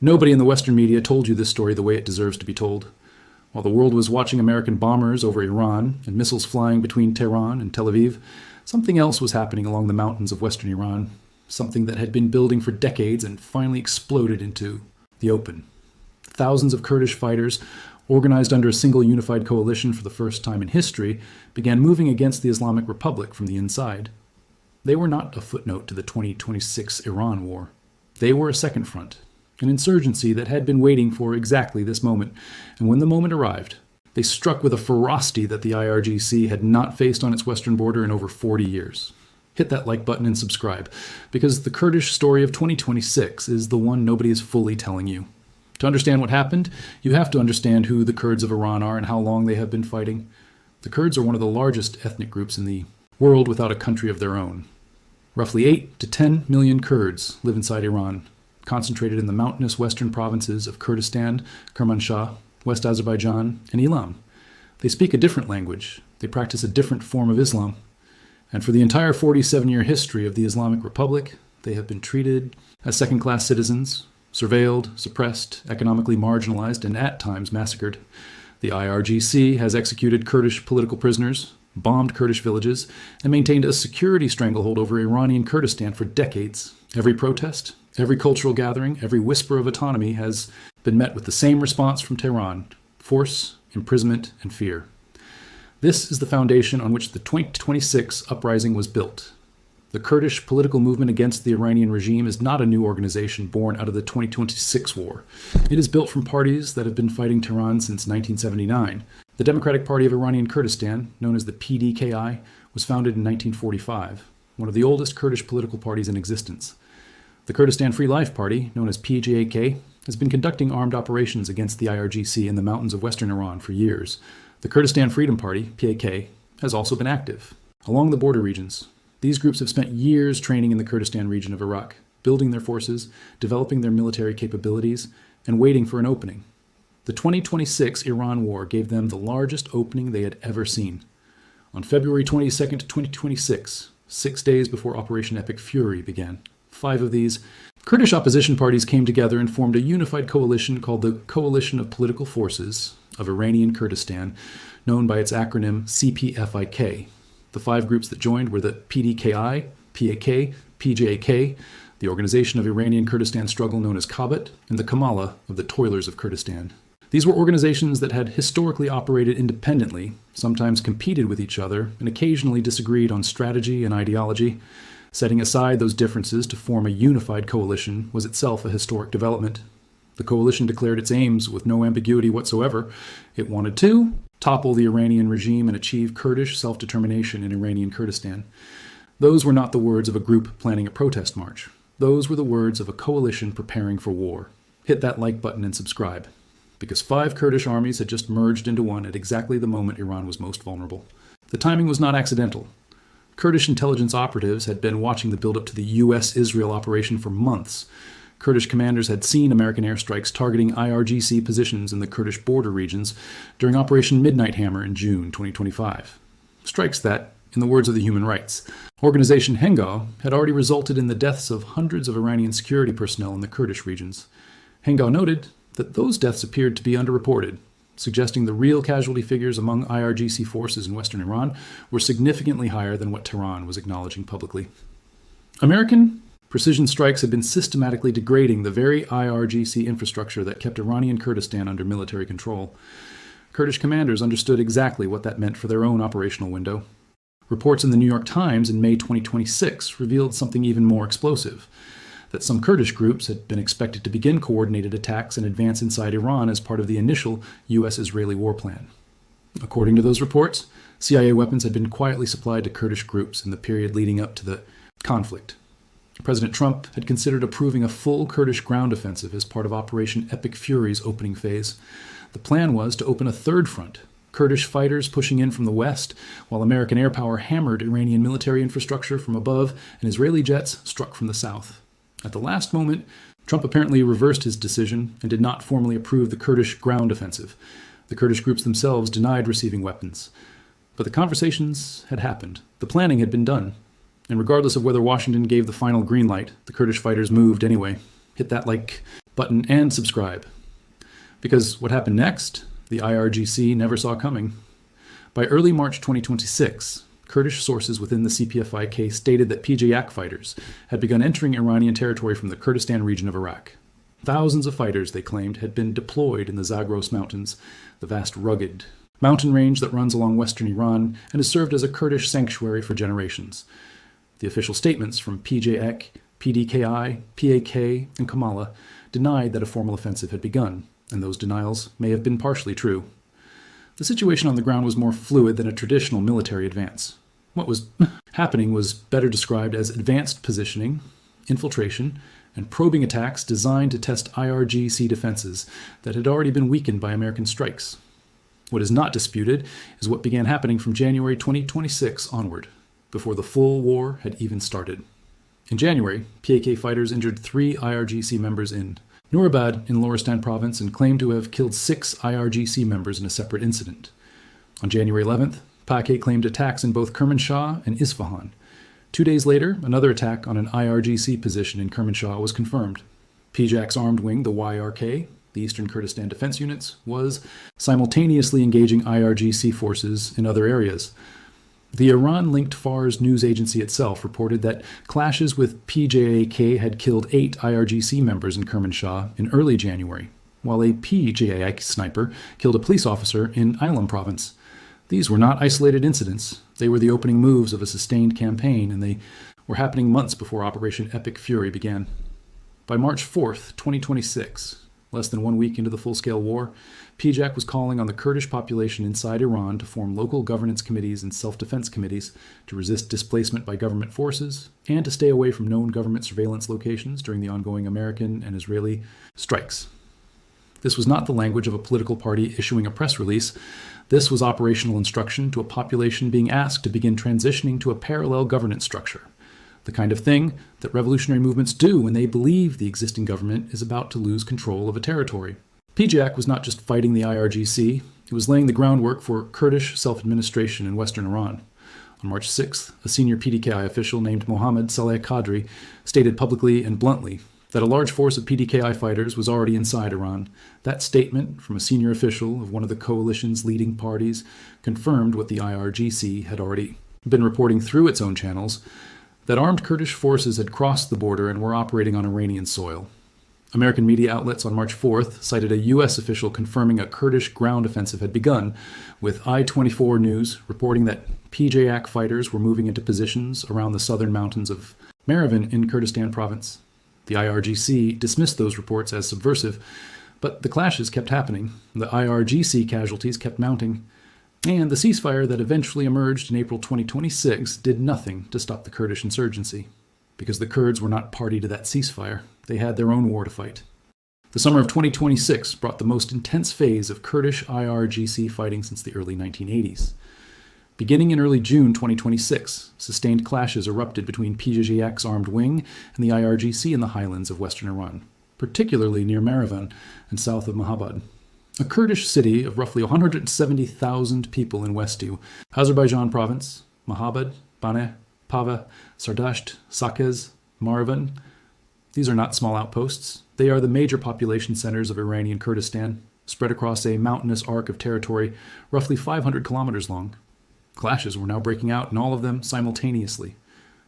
Nobody in the Western media told you this story the way it deserves to be told. While the world was watching American bombers over Iran and missiles flying between Tehran and Tel Aviv, something else was happening along the mountains of western Iran, something that had been building for decades and finally exploded into the open. Thousands of Kurdish fighters, organized under a single unified coalition for the first time in history, began moving against the Islamic Republic from the inside. They were not a footnote to the 2026 Iran war. They were a second front, an insurgency that had been waiting for exactly this moment, and when the moment arrived, they struck with a ferocity that the IRGC had not faced on its western border in over 40 years. Hit that like button and subscribe, because the Kurdish story of 2026 is the one nobody is fully telling you. To understand what happened, you have to understand who the Kurds of Iran are and how long they have been fighting. The Kurds are one of the largest ethnic groups in the world without a country of their own. Roughly 8 to 10 million Kurds live inside Iran, concentrated in the mountainous western provinces of Kurdistan, Kermanshah, West Azerbaijan, and Elam. They speak a different language. They practice a different form of Islam. And for the entire 47-year history of the Islamic Republic, they have been treated as second-class citizens, surveilled, suppressed, economically marginalized, and at times massacred. The IRGC has executed Kurdish political prisoners, bombed Kurdish villages, and maintained a security stranglehold over Iranian Kurdistan for decades. Every protest, every cultural gathering, every whisper of autonomy has been met with the same response from Tehran: force, imprisonment, and fear. This is the foundation on which the 2026 uprising was built. The Kurdish political movement against the Iranian regime is not a new organization born out of the 2026 war. It is built from parties that have been fighting Tehran since 1979. The Democratic Party of Iranian Kurdistan, known as the PDKI, was founded in 1945, one of the oldest Kurdish political parties in existence. The Kurdistan Free Life Party, known as PJAK, has been conducting armed operations against the IRGC in the mountains of western Iran for years. The Kurdistan Freedom Party, PAK, has also been active along the border regions. These groups have spent years training in the Kurdistan region of Iraq, building their forces, developing their military capabilities, and waiting for an opening. The 2026 Iran war gave them the largest opening they had ever seen. On February 22, 2026, 6 days before Operation Epic Fury began, 5 of these Kurdish opposition parties came together and formed a unified coalition called the Coalition of Political Forces of Iranian Kurdistan, known by its acronym CPFIK. The 5 groups that joined were the PDKI, PAK, PJAK, the Organization of Iranian Kurdistan Struggle known as Kabat, and the Kamala of the Toilers of Kurdistan. These were organizations that had historically operated independently, sometimes competed with each other, and occasionally disagreed on strategy and ideology. Setting aside those differences to form a unified coalition was itself a historic development. The coalition declared its aims with no ambiguity whatsoever. It wanted to topple the Iranian regime and achieve Kurdish self-determination in Iranian Kurdistan. Those were not the words of a group planning a protest march. Those were the words of a coalition preparing for war. Hit that like button and subscribe, because 5 Kurdish armies had just merged into one at exactly the moment Iran was most vulnerable. The timing was not accidental. Kurdish intelligence operatives had been watching the buildup to the U.S.-Israel operation for months. Kurdish commanders had seen American airstrikes targeting IRGC positions in the Kurdish border regions during Operation Midnight Hammer in June 2025. Strikes that, in the words of the Human Rights Organization Hengal, had already resulted in the deaths of hundreds of Iranian security personnel in the Kurdish regions. Hengal noted that those deaths appeared to be underreported, suggesting the real casualty figures among IRGC forces in western Iran were significantly higher than what Tehran was acknowledging publicly. American precision strikes had been systematically degrading the very IRGC infrastructure that kept Iranian Kurdistan under military control. Kurdish commanders understood exactly what that meant for their own operational window. Reports in the New York Times in May 2026 revealed something even more explosive: that some Kurdish groups had been expected to begin coordinated attacks and advance inside Iran as part of the initial U.S.-Israeli war plan. According to those reports, CIA weapons had been quietly supplied to Kurdish groups in the period leading up to the conflict. President Trump had considered approving a full Kurdish ground offensive as part of Operation Epic Fury's opening phase. The plan was to open a third front, Kurdish fighters pushing in from the west, while American air power hammered Iranian military infrastructure from above and Israeli jets struck from the south. At the last moment, Trump apparently reversed his decision and did not formally approve the Kurdish ground offensive. The Kurdish groups themselves denied receiving weapons. But the conversations had happened. The planning had been done. And regardless of whether Washington gave the final green light, the Kurdish fighters moved anyway. Hit that like button button and subscribe. Because what happened next, the IRGC never saw coming. By early March 2026, Kurdish sources within the CPFIK stated that PJAK fighters had begun entering Iranian territory from the Kurdistan region of Iraq. Thousands of fighters, they claimed, had been deployed in the Zagros Mountains, the vast rugged mountain range that runs along western Iran and has served as a Kurdish sanctuary for generations. The official statements from PJAK, PDKI, PAK, and Kamala denied that a formal offensive had begun, and those denials may have been partially true. The situation on the ground was more fluid than a traditional military advance. What was happening was better described as advanced positioning, infiltration, and probing attacks designed to test IRGC defenses that had already been weakened by American strikes. What is not disputed is what began happening from January 2026 onward, before the full war had even started. In January, PAK fighters injured 3 IRGC members in Nurabad in Lorestan province and claimed to have killed 6 IRGC members in a separate incident. On January 11th, PAK claimed attacks in both Kermanshah and Isfahan. 2 days later, another attack on an IRGC position in Kermanshah was confirmed. PJAK's armed wing, the YRK, the Eastern Kurdistan Defense Units, was simultaneously engaging IRGC forces in other areas. The Iran-linked Fars news agency itself reported that clashes with PJAK had killed 8 IRGC members in Kermanshah in early January, while a PJAK sniper killed a police officer in Ilam province. These were not isolated incidents. They were the opening moves of a sustained campaign, and they were happening months before Operation Epic Fury began. By March 4th, 2026, less than 1 week into the full-scale war, PJAK was calling on the Kurdish population inside Iran to form local governance committees and self-defense committees to resist displacement by government forces and to stay away from known government surveillance locations during the ongoing American and Israeli strikes. This was not the language of a political party issuing a press release. This was operational instruction to a population being asked to begin transitioning to a parallel governance structure, the kind of thing that revolutionary movements do when they believe the existing government is about to lose control of a territory. PJAK was not just fighting the IRGC, it was laying the groundwork for Kurdish self-administration in western Iran. On March 6th, a senior PDKI official named Mohammad Saleh Qadri stated publicly and bluntly that a large force of PDKI fighters was already inside Iran. That statement from a senior official of one of the coalition's leading parties confirmed what the IRGC had already been reporting through its own channels, that armed Kurdish forces had crossed the border and were operating on Iranian soil. American media outlets on March 4th cited a U.S. official confirming a Kurdish ground offensive had begun, with I-24 News reporting that PJAK fighters were moving into positions around the southern mountains of Maravan in Kurdistan province. The IRGC dismissed those reports as subversive, but the clashes kept happening, the IRGC casualties kept mounting, and the ceasefire that eventually emerged in April 2026 did nothing to stop the Kurdish insurgency. Because the Kurds were not party to that ceasefire, they had their own war to fight. The summer of 2026 brought the most intense phase of Kurdish IRGC fighting since the early 1980s. Beginning in early June 2026, sustained clashes erupted between PJAK's armed wing and the IRGC in the highlands of western Iran, particularly near Maravan and south of Mahabad, a Kurdish city of roughly 170,000 people in West Azerbaijan province, Mahabad, Baneh, Pava, Sardasht, Sakez, Maravan. These are not small outposts. They are the major population centers of Iranian Kurdistan, spread across a mountainous arc of territory roughly 500 kilometers long. Clashes were now breaking out in all of them simultaneously.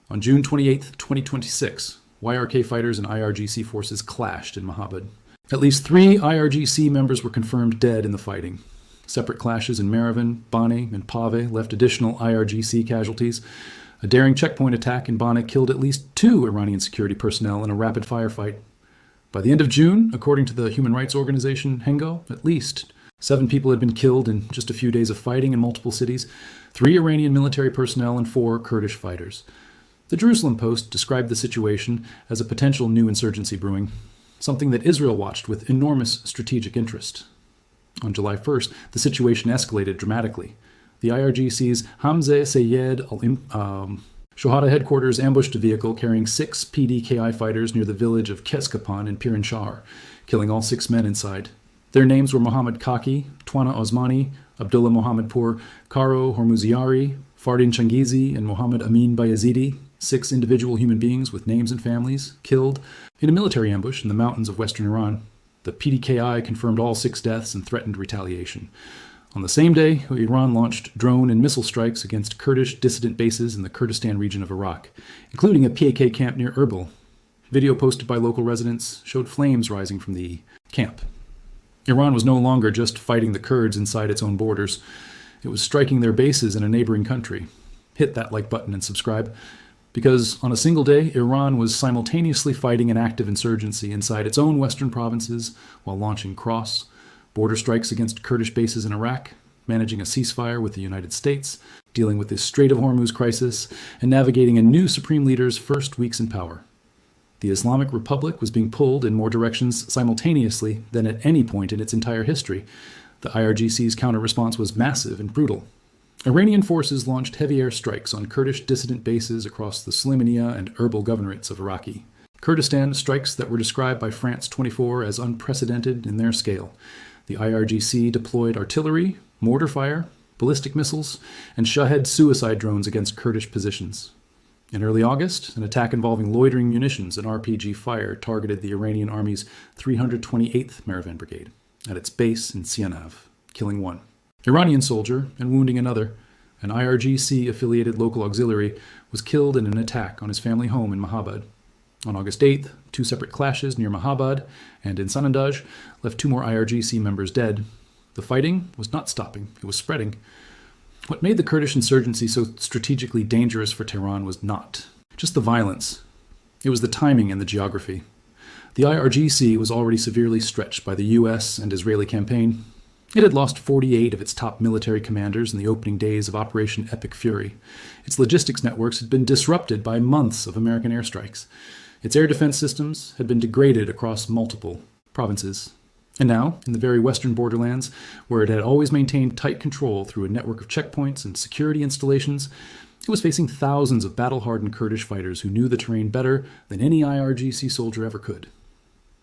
On June 28, 2026, YRK fighters and IRGC forces clashed in Mahabad. At least 3 IRGC members were confirmed dead in the fighting. Separate clashes in Maravan, Baneh, and Pave left additional IRGC casualties. A daring checkpoint attack in Baneh killed at least 2 Iranian security personnel in a rapid firefight. By the end of June, according to the human rights organization Hengo, at least 7 people had been killed in just a few days of fighting in multiple cities, 3 Iranian military personnel and 4 Kurdish fighters. The Jerusalem Post described the situation as a potential new insurgency brewing, something that Israel watched with enormous strategic interest. On July 1st, the situation escalated dramatically. The IRGC's Hamzeh Sayed al-Shohada headquarters ambushed a vehicle carrying 6 PDKI fighters near the village of Keskapan in Pirinshar, killing all 6 men inside. Their names were Mohammed Kaki, Twana Osmani, Abdullah Mohammadpour, Karo Hormuziari, Fardin Changizi, and Mohammed Amin Bayazidi. 6 individual human beings with names and families killed in a military ambush in the mountains of western Iran. The PDKI confirmed all 6 deaths and threatened retaliation. On the same day, Iran launched drone and missile strikes against Kurdish dissident bases in the Kurdistan region of Iraq, including a PJAK camp near Erbil. Video posted by local residents showed flames rising from the camp. Iran was no longer just fighting the Kurds inside its own borders. It was striking their bases in a neighboring country. Hit that like button and subscribe, because on a single day, Iran was simultaneously fighting an active insurgency inside its own western provinces while launching border strikes against Kurdish bases in Iraq, managing a ceasefire with the United States, dealing with the Strait of Hormuz crisis, and navigating a new supreme leader's first weeks in power. The Islamic Republic was being pulled in more directions simultaneously than at any point in its entire history. The IRGC's counter-response was massive and brutal. Iranian forces launched heavy air strikes on Kurdish dissident bases across the Sulaymaniyah and Erbil governorates of Iraqi Kurdistan, strikes that were described by France 24 as unprecedented in their scale. The IRGC deployed artillery, mortar fire, ballistic missiles, and Shahed suicide drones against Kurdish positions. In early August, an attack involving loitering munitions and RPG fire targeted the Iranian Army's 328th Maravan Brigade at its base in Sianav, killing 1 Iranian soldier and wounding another. An IRGC-affiliated local auxiliary was killed in an attack on his family home in Mahabad. On August 8th, 2 separate clashes near Mahabad and in Sanandaj left 2 more IRGC members dead. The fighting was not stopping, it was spreading. What made the Kurdish insurgency so strategically dangerous for Tehran was not just the violence. It was the timing and the geography. The IRGC was already severely stretched by the US and Israeli campaign. It had lost 48 of its top military commanders in the opening days of Operation Epic Fury. Its logistics networks had been disrupted by months of American airstrikes. Its air defense systems had been degraded across multiple provinces. And now, in the very western borderlands, where it had always maintained tight control through a network of checkpoints and security installations, it was facing thousands of battle-hardened Kurdish fighters who knew the terrain better than any IRGC soldier ever could.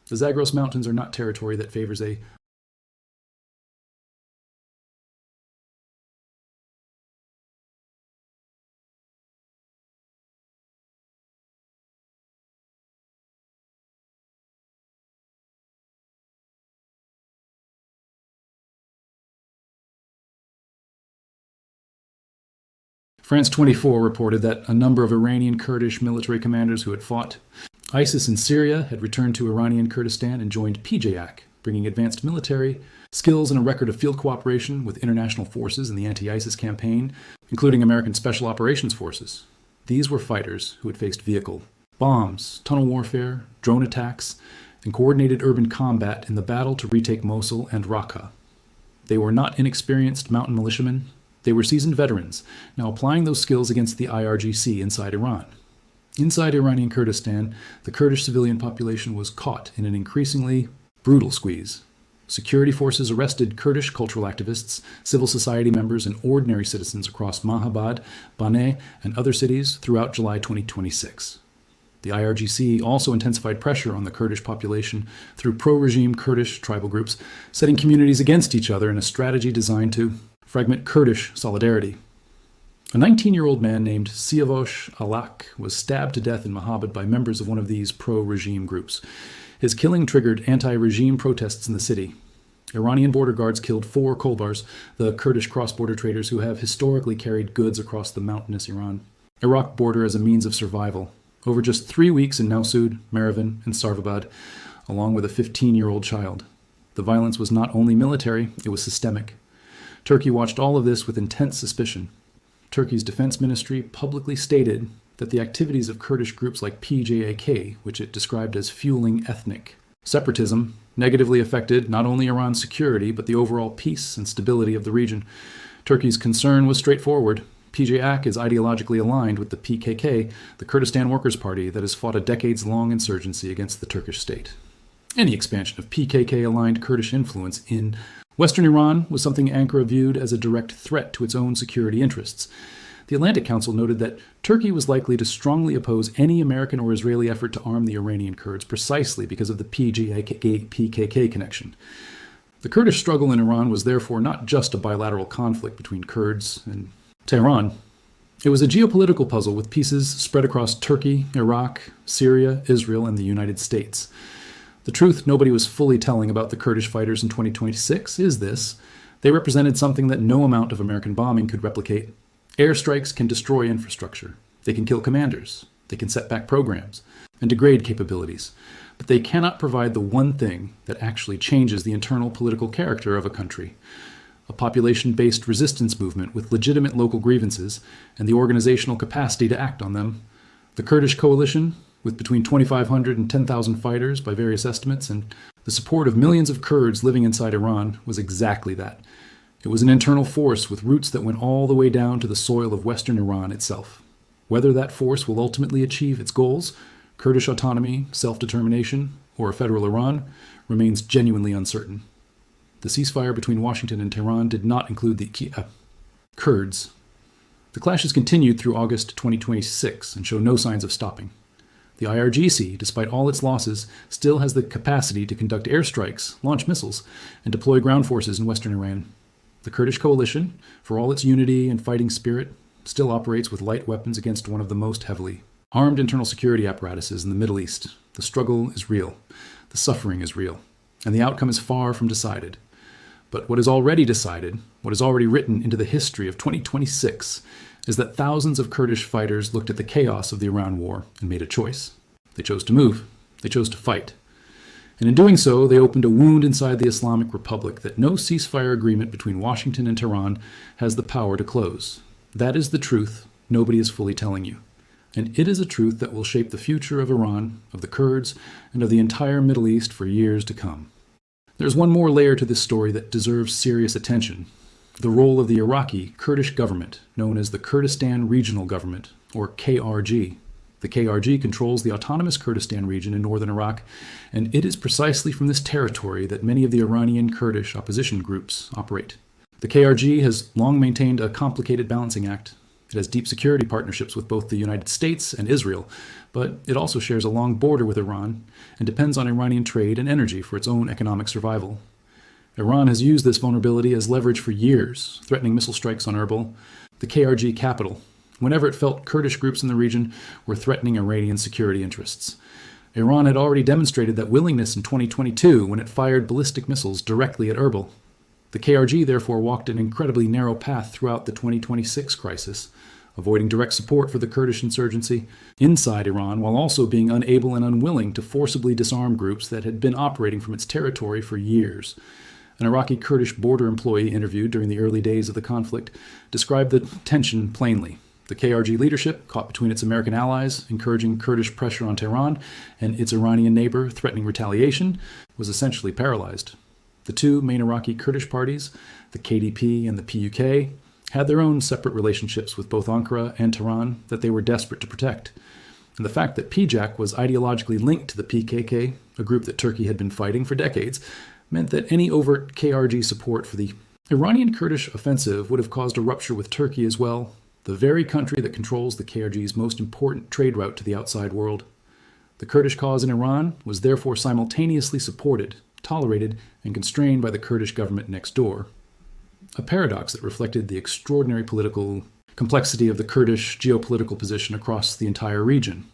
The Zagros Mountains are not territory that favors a France 24 reported that a number of Iranian Kurdish military commanders who had fought ISIS in Syria had returned to Iranian Kurdistan and joined PJAK, bringing advanced military skills and a record of field cooperation with international forces in the anti-ISIS campaign, including American Special Operations Forces. These were fighters who had faced vehicle bombs, tunnel warfare, drone attacks, and coordinated urban combat in the battle to retake Mosul and Raqqa. They were not inexperienced mountain militiamen. They were seasoned veterans, now applying those skills against the IRGC inside Iran. Inside Iranian Kurdistan, the Kurdish civilian population was caught in an increasingly brutal squeeze. Security forces arrested Kurdish cultural activists, civil society members, and ordinary citizens across Mahabad, Baneh, and other cities throughout July 2026. The IRGC also intensified pressure on the Kurdish population through pro-regime Kurdish tribal groups, setting communities against each other in a strategy designed to fragment Kurdish solidarity. A 19-year-old man named Siavosh Alak was stabbed to death in Mahabad by members of one of these pro-regime groups. His killing triggered anti-regime protests in the city. Iranian border guards killed 4 Kolbars, the Kurdish cross-border traders who have historically carried goods across the mountainous Iraq border as a means of survival. Over just 3 weeks in Nausud, Maravan, and Sarvabad, along with a 15-year-old child. The violence was not only military, it was systemic. Turkey watched all of this with intense suspicion. Turkey's defense ministry publicly stated that the activities of Kurdish groups like PJAK, which it described as fueling ethnic separatism, negatively affected not only Iran's security, but the overall peace and stability of the region. Turkey's concern was straightforward. PJAK is ideologically aligned with the PKK, the Kurdistan Workers' Party that has fought a decades-long insurgency against the Turkish state. Any expansion of PKK-aligned Kurdish influence in Western Iran was something Ankara viewed as a direct threat to its own security interests. The Atlantic Council noted that Turkey was likely to strongly oppose any American or Israeli effort to arm the Iranian Kurds precisely because of the PKK connection. The Kurdish struggle in Iran was therefore not just a bilateral conflict between Kurds and Tehran. It was a geopolitical puzzle with pieces spread across Turkey, Iraq, Syria, Israel, and the United States. The truth nobody was fully telling about the Kurdish fighters in 2026 is this: they represented something that no amount of American bombing could replicate. Airstrikes can destroy infrastructure. They can kill commanders. They can set back programs and degrade capabilities. But they cannot provide the one thing that actually changes the internal political character of a country: a population-based resistance movement with legitimate local grievances and the organizational capacity to act on them. The Kurdish coalition, with between 2,500 and 10,000 fighters by various estimates, and the support of millions of Kurds living inside Iran, was exactly that. It was an internal force with roots that went all the way down to the soil of Western Iran itself. Whether that force will ultimately achieve its goals, Kurdish autonomy, self-determination, or a federal Iran, remains genuinely uncertain. The ceasefire between Washington and Tehran did not include the Kurds. The clashes continued through August 2026 and show no signs of stopping. The IRGC, despite all its losses, still has the capacity to conduct airstrikes, launch missiles, and deploy ground forces in western Iran. The Kurdish coalition, for all its unity and fighting spirit, still operates with light weapons against one of the most heavily armed internal security apparatuses in the Middle East. The struggle is real. The suffering is real. And the outcome is far from decided. But what is already decided, what is already written into the history of 2026, is that thousands of Kurdish fighters looked at the chaos of the Iran war and made a choice. They chose to move. They chose to fight. And in doing so, they opened a wound inside the Islamic Republic that no ceasefire agreement between Washington and Tehran has the power to close. That is the truth nobody is fully telling you. And it is a truth that will shape the future of Iran, of the Kurds, and of the entire Middle East for years to come. There's one more layer to this story that deserves serious attention: the role of the Iraqi Kurdish government, known as the Kurdistan Regional Government, or KRG. The KRG controls the autonomous Kurdistan region in northern Iraq, and it is precisely from this territory that many of the Iranian Kurdish opposition groups operate. The KRG has long maintained a complicated balancing act. It has deep security partnerships with both the United States and Israel, but it also shares a long border with Iran and depends on Iranian trade and energy for its own economic survival. Iran has used this vulnerability as leverage for years, threatening missile strikes on Erbil, the KRG capital, whenever it felt Kurdish groups in the region were threatening Iranian security interests. Iran had already demonstrated that willingness in 2022 when it fired ballistic missiles directly at Erbil. The KRG therefore walked an incredibly narrow path throughout the 2026 crisis, avoiding direct support for the Kurdish insurgency inside Iran, while also being unable and unwilling to forcibly disarm groups that had been operating from its territory for years. An Iraqi Kurdish border employee interviewed during the early days of the conflict described the tension plainly. The KRG leadership, caught between its American allies, encouraging Kurdish pressure on Tehran, and its Iranian neighbor, threatening retaliation, was essentially paralyzed. The two main Iraqi Kurdish parties, the KDP and the PUK, had their own separate relationships with both Ankara and Tehran that they were desperate to protect. And the fact that PJAK was ideologically linked to the PKK, a group that Turkey had been fighting for decades, meant that any overt KRG support for the Iranian Kurdish offensive would have caused a rupture with Turkey as well, the very country that controls the KRG's most important trade route to the outside world. The Kurdish cause in Iran was therefore simultaneously supported, tolerated, and constrained by the Kurdish government next door. A paradox that reflected the extraordinary political complexity of the Kurdish geopolitical position across the entire region.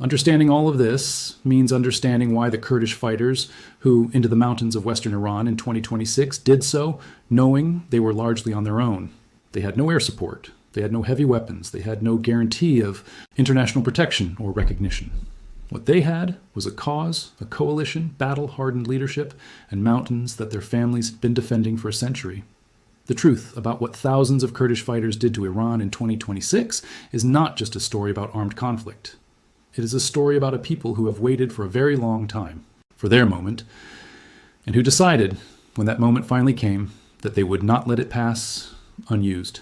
Understanding all of this means understanding why the Kurdish fighters who into the mountains of western Iran in 2026 did so knowing they were largely on their own. They had no air support. They had no heavy weapons. They had no guarantee of international protection or recognition. What they had was a cause, a coalition, battle-hardened leadership, and mountains that their families had been defending for a century. The truth about what thousands of Kurdish fighters did to Iran in 2026 is not just a story about armed conflict. It is a story about a people who have waited for a very long time, for their moment, and who decided, when that moment finally came, that they would not let it pass unused.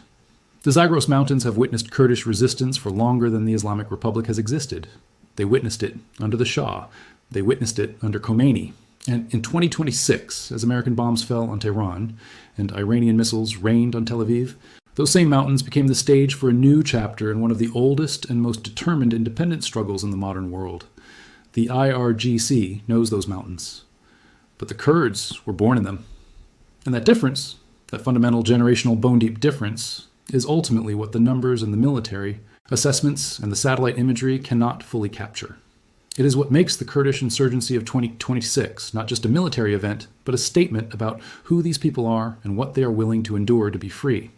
The Zagros Mountains have witnessed Kurdish resistance for longer than the Islamic Republic has existed. They witnessed it under the Shah. They witnessed it under Khomeini. And in 2026, as American bombs fell on Tehran and Iranian missiles rained on Tel Aviv, those same mountains became the stage for a new chapter in one of the oldest and most determined independence struggles in the modern world. The IRGC knows those mountains. But the Kurds were born in them. And that difference, that fundamental generational bone-deep difference, is ultimately what the numbers and the military assessments and the satellite imagery cannot fully capture. It is what makes the Kurdish insurgency of 2026 not just a military event, but a statement about who these people are and what they are willing to endure to be free.